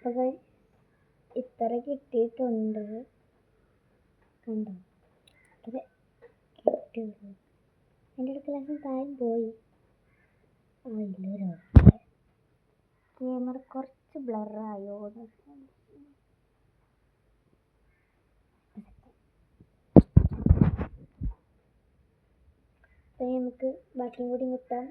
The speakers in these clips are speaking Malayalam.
അപ്പോൾ ഇത്ര കിട്ടിയിട്ടുണ്ട്. കണ്ടോ, ഇത്ര കിട്ടിയുള്ളൂ. എൻ്റെ ഒരു ക്ലാസ് താഴെ പോയി. ഇല്ലൊരു ക്യാമറ കുറച്ച് ബ്ലറായോ. അപ്പം നമുക്ക് ബാക്കിയും കൂടി മുട്ടാം.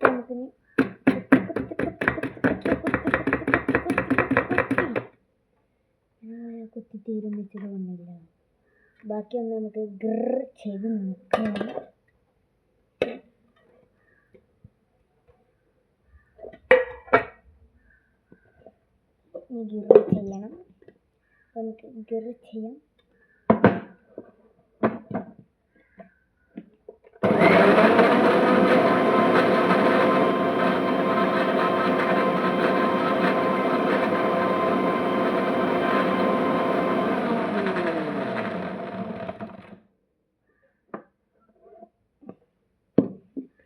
നമുക്കിനി കുത്തി തീരുന്നിച്ചത് ഒന്നുമില്ല. ബാക്കിയൊന്ന് നമുക്ക് ഗ്രിൽ ചെയ്ത് നോക്കാം. ഗ്രിൽ ചെയ്യണം. നമുക്ക് ഗ്രിൽ ചെയ്യാം.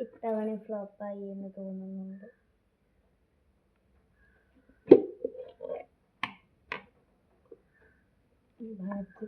ഇത്തവണ ഫ്ലോപ്പായി എന്ന് തോന്നുന്നുണ്ട്. ബാക്കി